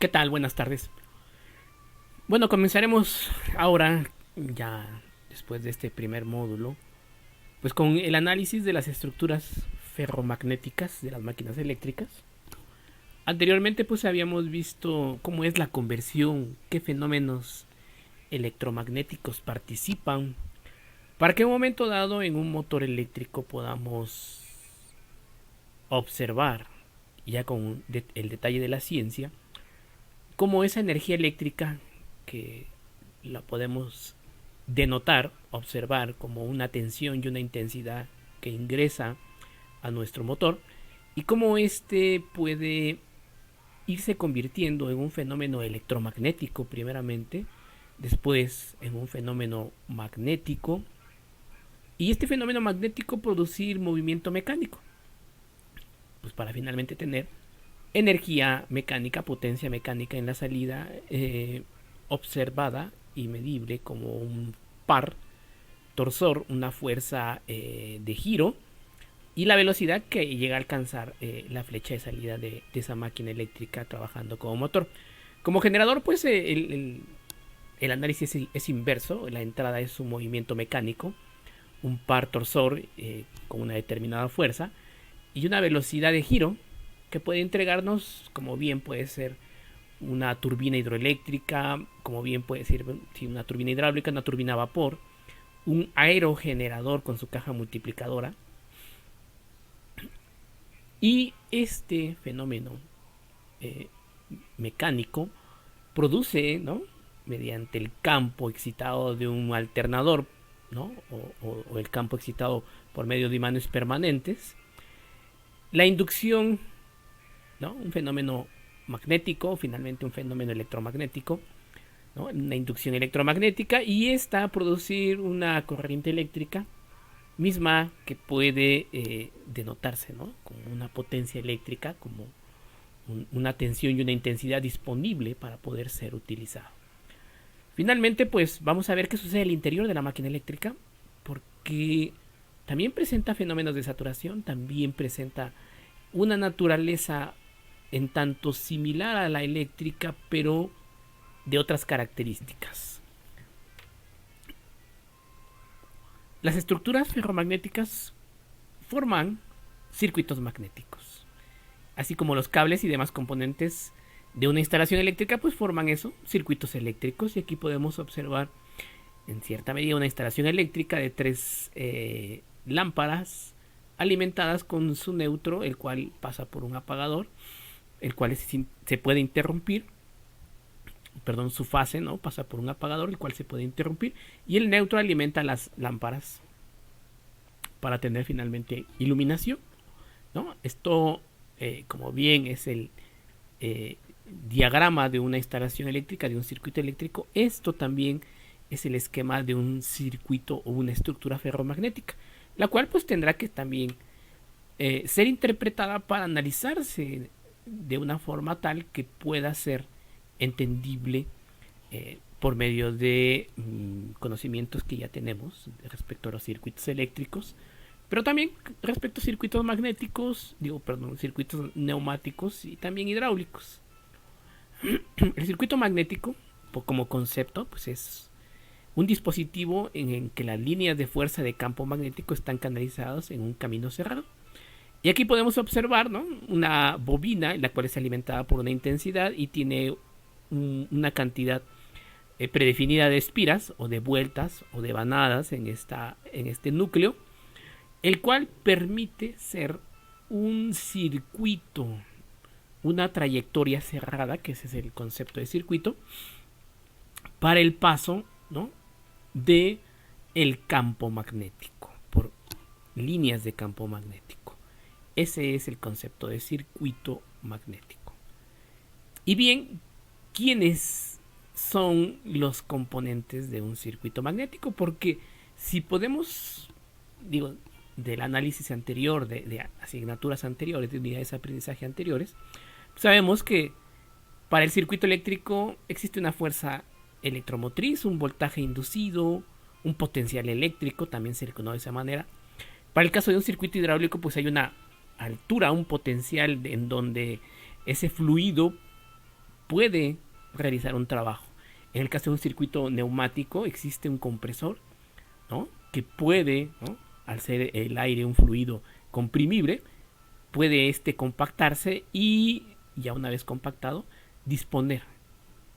¿Qué tal? Buenas tardes. Bueno, comenzaremos ahora, ya después de este primer módulo, pues con el análisis de las estructuras ferromagnéticas de las máquinas eléctricas. Anteriormente pues habíamos visto cómo es la conversión, qué fenómenos electromagnéticos participan, para que en un momento dado en un motor eléctrico podamos observar, ya con el detalle de la ciencia, cómo esa energía eléctrica que la podemos denotar, observar como una tensión y una intensidad que ingresa a nuestro motor y cómo este puede irse convirtiendo en un fenómeno electromagnético primeramente, después en un fenómeno magnético y este fenómeno magnético producir movimiento mecánico, pues para finalmente tener energía mecánica, potencia mecánica en la salida, observada y medible como un par torsor, una fuerza de giro y la velocidad que llega a alcanzar la flecha de salida de esa máquina eléctrica trabajando como motor. Como generador, pues el análisis es inverso, la entrada es un movimiento mecánico, un par torsor con una determinada fuerza y una velocidad de giro que puede entregarnos, como bien puede ser una turbina hidroeléctrica, como bien puede ser sí, una turbina hidráulica, una turbina a vapor, un aerogenerador con su caja multiplicadora. Y este fenómeno eh, mecánico produce, ¿no? Mediante el campo excitado de un alternador, ¿no? O el campo excitado por medio de imanes permanentes, la inducción, ¿no? Un fenómeno magnético, finalmente un fenómeno electromagnético, ¿no? Una inducción electromagnética y esta producir una corriente eléctrica misma que puede denotarse, ¿no? Como una potencia eléctrica, como una tensión y una intensidad disponible para poder ser utilizado. Finalmente, pues vamos a ver qué sucede al interior de la máquina eléctrica, porque también presenta fenómenos de saturación, también presenta una naturaleza en tanto similar a la eléctrica, pero de otras características. Las estructuras ferromagnéticas forman circuitos magnéticos, así como los cables y demás componentes de una instalación eléctrica pues forman eso, circuitos eléctricos, y aquí podemos observar en cierta medida una instalación eléctrica de tres lámparas alimentadas con su neutro, el cual pasa por un apagador, el cual se puede interrumpir, perdón, su fase, ¿no? Pasa por un apagador, el cual se puede interrumpir, y el neutro alimenta las lámparas para tener finalmente iluminación, ¿no? Esto, como bien es el diagrama de una instalación eléctrica, de un circuito eléctrico, esto también es el esquema de un circuito o una estructura ferromagnética, la cual pues tendrá que también ser interpretada para analizarse de una forma tal que pueda ser entendible por medio de conocimientos que ya tenemos respecto a los circuitos eléctricos, pero también respecto a circuitos magnéticos, circuitos neumáticos y también hidráulicos. El circuito magnético, como concepto, pues es un dispositivo en el que las líneas de fuerza de campo magnético están canalizadas en un camino cerrado. Y aquí podemos observar, ¿no? Una bobina, la cual es alimentada por una intensidad y tiene una cantidad predefinida de espiras o de vueltas o de vanadas en este núcleo, el cual permite ser un circuito, una trayectoria cerrada, que ese es el concepto de circuito, para el paso, ¿no? De el campo magnético, por líneas de campo magnético. Ese es el concepto de circuito magnético. Y bien, ¿quiénes son los componentes de un circuito magnético? Porque si podemos, del análisis anterior, de asignaturas anteriores, de unidades de aprendizaje anteriores, sabemos que para el circuito eléctrico existe una fuerza electromotriz, un voltaje inducido, un potencial eléctrico, también se le conoce de esa manera. Para el caso de un circuito hidráulico, pues hay una altura, un potencial en donde ese fluido puede realizar un trabajo. En el caso de un circuito neumático existe un compresor, ¿no? Que puede, ¿no? Al ser el aire un fluido comprimible, puede compactarse y ya una vez compactado disponer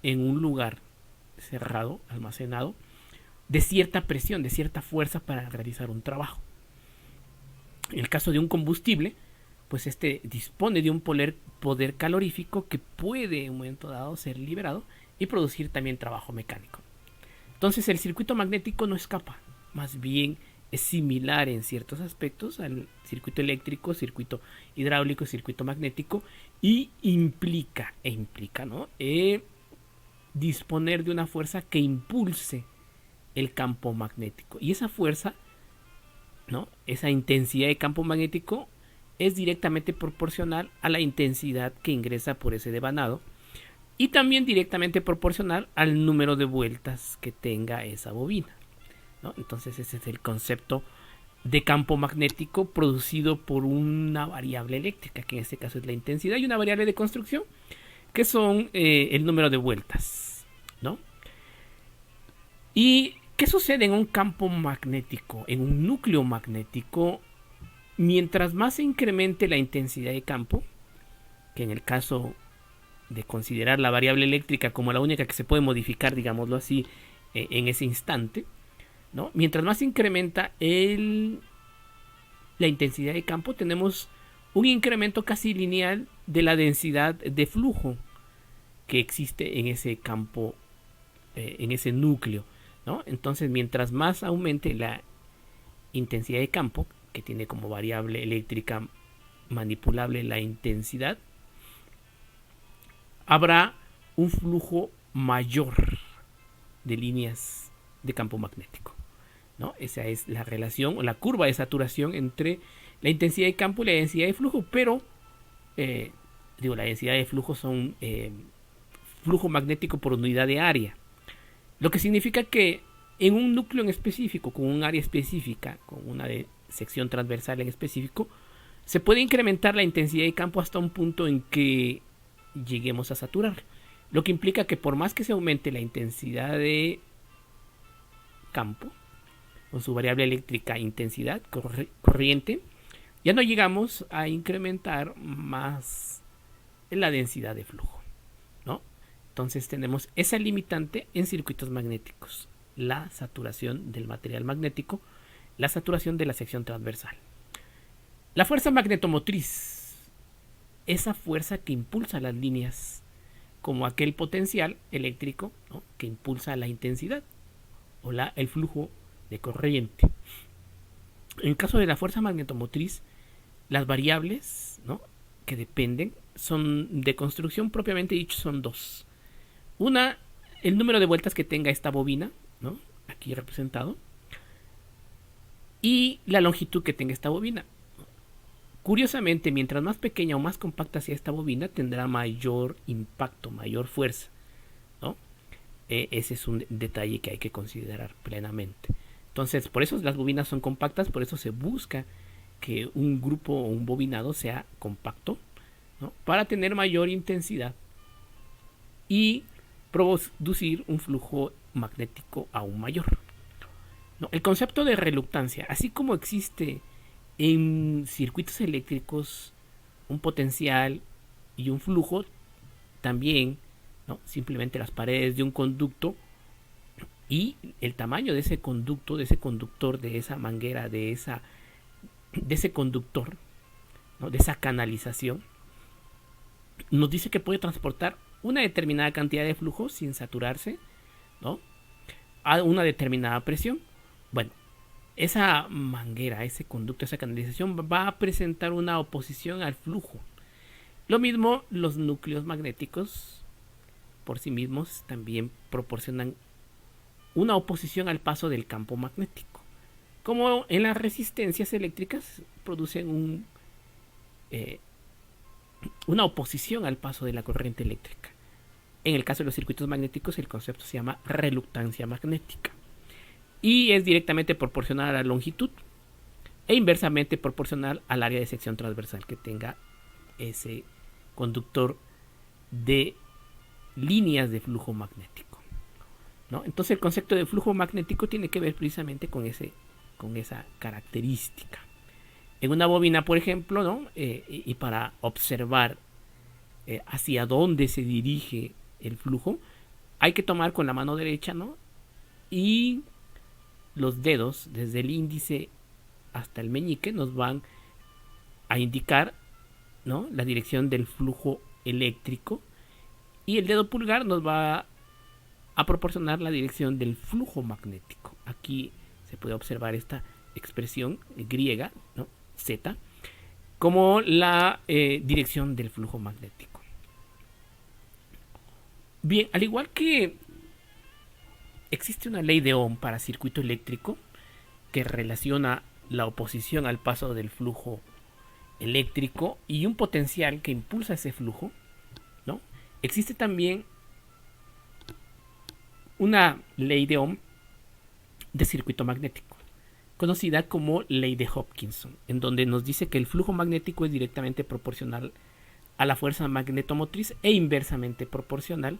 en un lugar cerrado, almacenado, de cierta presión, de cierta fuerza para realizar un trabajo. En el caso de un combustible, pues dispone de un poder calorífico que puede en un momento dado ser liberado y producir también trabajo mecánico. Entonces el circuito magnético no escapa, más bien es similar en ciertos aspectos al circuito eléctrico, circuito hidráulico, circuito magnético, y implica, ¿no? Disponer de una fuerza que impulse el campo magnético. Y esa fuerza, ¿no? Esa intensidad de campo magnético es directamente proporcional a la intensidad que ingresa por ese devanado y también directamente proporcional al número de vueltas que tenga esa bobina, ¿no? Entonces ese es el concepto de campo magnético producido por una variable eléctrica, que en este caso es la intensidad, y una variable de construcción, que son el número de vueltas, ¿no? ¿Y qué sucede en un campo magnético, en un núcleo magnético? Mientras más se incremente la intensidad de campo, que en el caso de considerar la variable eléctrica como la única que se puede modificar, digámoslo así, en ese instante, ¿no? Mientras más se incrementa la intensidad de campo, tenemos un incremento casi lineal de la densidad de flujo que existe en ese campo, en ese núcleo, ¿no? Entonces, mientras más aumente la intensidad de campo, que tiene como variable eléctrica manipulable la intensidad, habrá un flujo mayor de líneas de campo magnético, ¿no? Esa es la relación o la curva de saturación entre la intensidad de campo y la densidad de flujo, pero la densidad de flujo son flujo magnético por unidad de área, lo que significa que en un núcleo en específico, con un área específica, con una sección transversal en específico, se puede incrementar la intensidad de campo hasta un punto en que lleguemos a saturar, lo que implica que por más que se aumente la intensidad de campo con su variable eléctrica intensidad corriente, ya no llegamos a incrementar más la densidad de flujo, ¿no? Entonces tenemos esa limitante en circuitos magnéticos, la saturación del material magnético, la saturación de la sección transversal. La fuerza magnetomotriz, esa fuerza que impulsa las líneas, como aquel potencial eléctrico, ¿no? Que impulsa la intensidad o el flujo de corriente. En el caso de la fuerza magnetomotriz, las variables, ¿no? Que dependen son de construcción propiamente dicho, son dos. Una, el número de vueltas que tenga esta bobina, ¿no? Aquí representado, y la longitud que tenga esta bobina. Curiosamente, mientras más pequeña o más compacta sea esta bobina, tendrá mayor impacto, mayor fuerza, ¿no? Ese es un detalle que hay que considerar plenamente. Entonces, por eso las bobinas son compactas, por eso se busca que un grupo o un bobinado sea compacto, ¿no? Para tener mayor intensidad y producir un flujo magnético aún mayor, ¿no? El concepto de reluctancia, así como existe en circuitos eléctricos un potencial y un flujo, también, ¿no? Simplemente las paredes de un conducto y el tamaño de ese conducto, de ese conductor, de esa manguera, de ese conductor, ¿no? De esa canalización, nos dice que puede transportar una determinada cantidad de flujo sin saturarse, ¿no? A una determinada presión. Bueno, esa manguera, ese conducto, esa canalización va a presentar una oposición al flujo. Lo mismo los núcleos magnéticos por sí mismos también proporcionan una oposición al paso del campo magnético. Como en las resistencias eléctricas producen una oposición al paso de la corriente eléctrica. En el caso de los circuitos magnéticos, el concepto se llama reluctancia magnética. Y es directamente proporcional a la longitud e inversamente proporcional al área de sección transversal que tenga ese conductor de líneas de flujo magnético, ¿no? Entonces el concepto de flujo magnético tiene que ver precisamente con esa característica. En una bobina, por ejemplo, ¿no? Y para observar hacia dónde se dirige el flujo, hay que tomar con la mano derecha, ¿no? Y los dedos, desde el índice hasta el meñique, nos van a indicar, ¿no?, la dirección del flujo eléctrico, y el dedo pulgar nos va a proporcionar la dirección del flujo magnético. Aquí se puede observar esta expresión griega, ¿no?, Z, como la dirección del flujo magnético. Bien, al igual que existe una ley de Ohm para circuito eléctrico que relaciona la oposición al paso del flujo eléctrico y un potencial que impulsa ese flujo, ¿no? Existe también una ley de Ohm de circuito magnético, conocida como ley de Hopkinson, en donde nos dice que el flujo magnético es directamente proporcional a la fuerza magnetomotriz e inversamente proporcional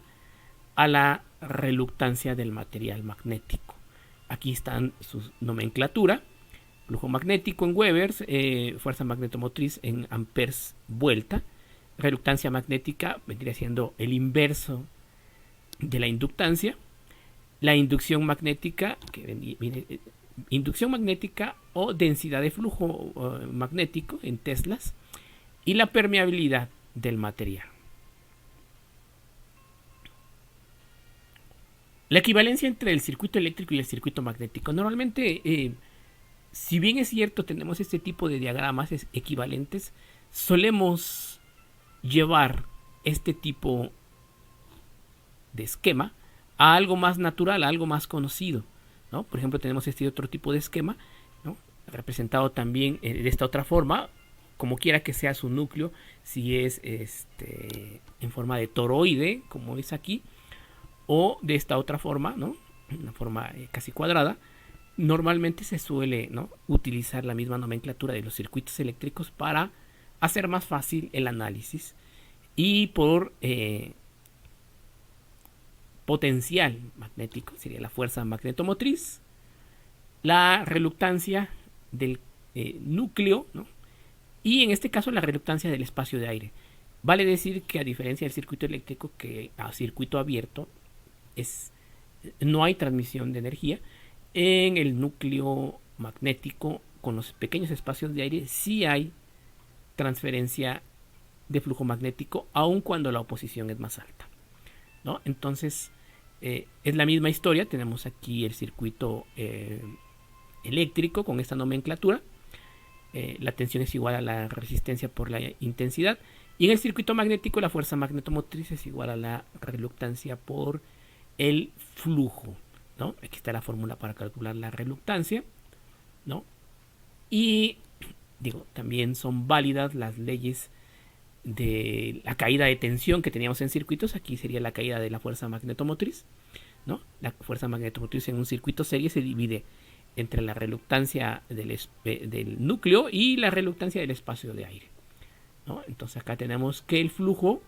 a la reluctancia del material magnético. Aquí están su nomenclatura: flujo magnético en Webers, fuerza magnetomotriz en amperes vuelta, reluctancia magnética vendría siendo el inverso de la inductancia, la inducción magnética, que viene inducción magnética o densidad de flujo magnético en teslas, y la permeabilidad del material. La equivalencia entre el circuito eléctrico y el circuito magnético. Normalmente, si bien es cierto, tenemos este tipo de diagramas equivalentes, solemos llevar este tipo de esquema a algo más natural, a algo más conocido, ¿no? Por ejemplo, tenemos este otro tipo de esquema, ¿no?, representado también de esta otra forma, como quiera que sea su núcleo, si es en forma de toroide, como es aquí, o de esta otra forma, ¿no?, una forma casi cuadrada. Normalmente se suele, ¿no?, utilizar la misma nomenclatura de los circuitos eléctricos para hacer más fácil el análisis, y por potencial magnético sería la fuerza magnetomotriz, la reluctancia del núcleo, ¿no?, y en este caso la reluctancia del espacio de aire. Vale decir que, a diferencia del circuito eléctrico, que a circuito abierto no hay transmisión de energía, en el núcleo magnético con los pequeños espacios de aire sí hay transferencia de flujo magnético, aun cuando la oposición es más alta, ¿no? Entonces es la misma historia. Tenemos aquí el circuito eléctrico con esta nomenclatura. La tensión es igual a la resistencia por la intensidad, y en el circuito magnético la fuerza magnetomotriz es igual a la reluctancia por el flujo, ¿no? Aquí está la fórmula para calcular la reluctancia, ¿no? Y también son válidas las leyes de la caída de tensión que teníamos en circuitos. Aquí sería la caída de la fuerza magnetomotriz, ¿no? La fuerza magnetomotriz en un circuito serie se divide entre la reluctancia del núcleo y la reluctancia del espacio de aire, ¿no? Entonces acá tenemos que el flujo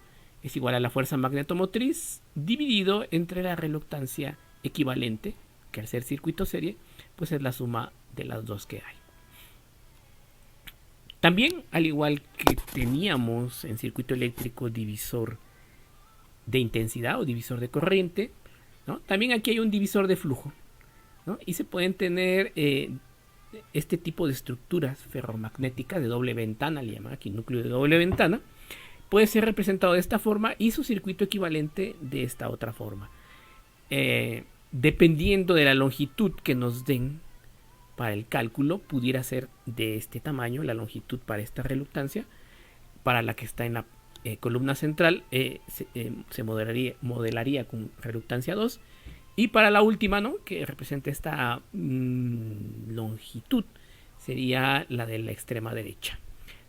es igual a la fuerza magnetomotriz dividido entre la reluctancia equivalente, que al ser circuito serie, pues es la suma de las dos que hay. También, al igual que teníamos en circuito eléctrico divisor de intensidad o divisor de corriente, ¿no?, también aquí hay un divisor de flujo, ¿no? Y se pueden tener este tipo de estructuras ferromagnéticas de doble ventana, le llaman aquí núcleo de doble ventana. Puede ser representado de esta forma y su circuito equivalente de esta otra forma. Dependiendo de la longitud que nos den para el cálculo, pudiera ser de este tamaño la longitud para esta reluctancia. Para la que está en la columna central se modelaría con reluctancia 2. Y para la última, ¿no?, que representa esta longitud, sería la de la extrema derecha,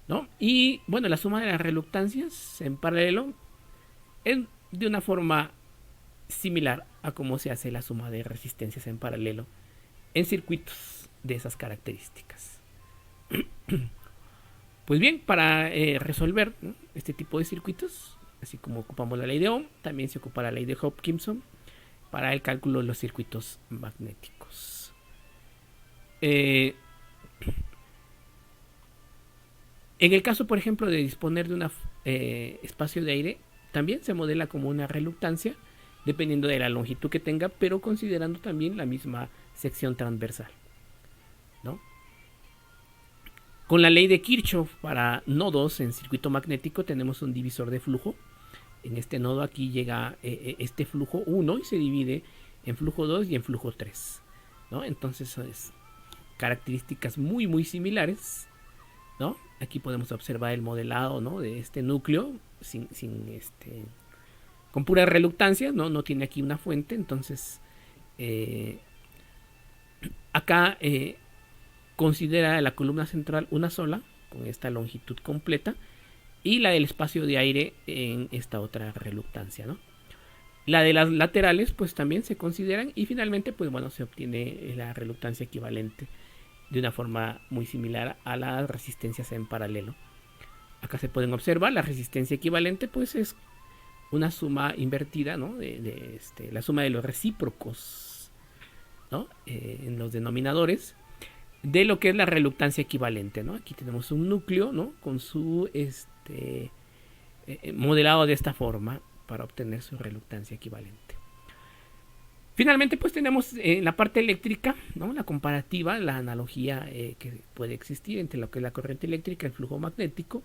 ¿no? Y bueno, la suma de las reluctancias en paralelo es de una forma similar a cómo se hace la suma de resistencias en paralelo en circuitos de esas características. Pues bien, para resolver, ¿no?, este tipo de circuitos, Así como ocupamos la ley de Ohm, también se ocupa la ley de Hopkinson para el cálculo de los circuitos magnéticos. En el caso, por ejemplo, de disponer de un espacio de aire, también se modela como una reluctancia, dependiendo de la longitud que tenga, pero considerando también la misma sección transversal, ¿no? Con la ley de Kirchhoff para nodos en circuito magnético tenemos un divisor de flujo. En este nodo aquí llega este flujo 1 y se divide en flujo 2 y en flujo 3, ¿no? Entonces son características muy similares, ¿no? Aquí podemos observar el modelado, ¿no?, de este núcleo con pura reluctancia, no tiene aquí una fuente. Entonces acá considera la columna central una sola, con esta longitud completa, y la del espacio de aire en esta otra reluctancia, ¿no? La de las laterales pues también se consideran, y finalmente pues bueno, se obtiene la reluctancia equivalente de una forma muy similar a las resistencias en paralelo. Acá se pueden observar la resistencia equivalente, pues es una suma invertida, ¿no?, la suma de los recíprocos, ¿no?, en los denominadores de lo que es la reluctancia equivalente, ¿no? Aquí tenemos un núcleo, ¿no?, con su modelado de esta forma para obtener su reluctancia equivalente. Finalmente pues tenemos en la parte eléctrica, ¿no?, la comparativa, la analogía que puede existir entre lo que es la corriente eléctrica, el flujo magnético,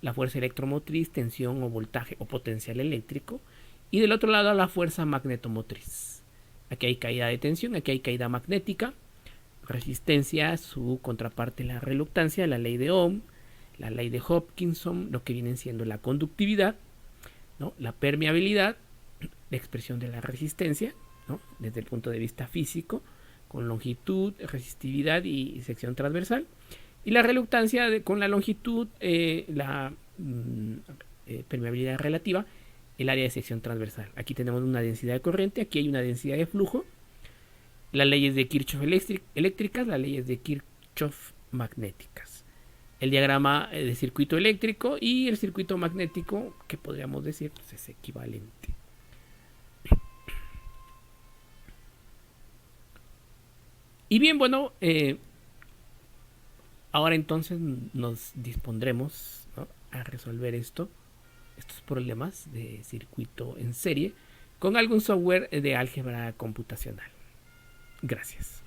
la fuerza electromotriz, tensión o voltaje o potencial eléctrico, y del otro lado la fuerza magnetomotriz. Aquí hay caída de tensión, aquí hay caída magnética, resistencia, su contraparte la reluctancia, la ley de Ohm, la ley de Hopkinson, lo que viene siendo la conductividad, ¿no?, la permeabilidad, la expresión de la resistencia, ¿no?, desde el punto de vista físico, con longitud, resistividad y sección transversal, y la reluctancia con la longitud, la permeabilidad relativa, el área de sección transversal. Aquí tenemos una densidad de corriente, aquí hay una densidad de flujo, las leyes de Kirchhoff eléctricas, las leyes de Kirchhoff magnéticas, el diagrama de circuito eléctrico y el circuito magnético, que podríamos decir pues, es equivalente. Y bien, bueno, ahora entonces nos dispondremos, ¿no?, a resolver estos problemas de circuito en serie con algún software de álgebra computacional. Gracias.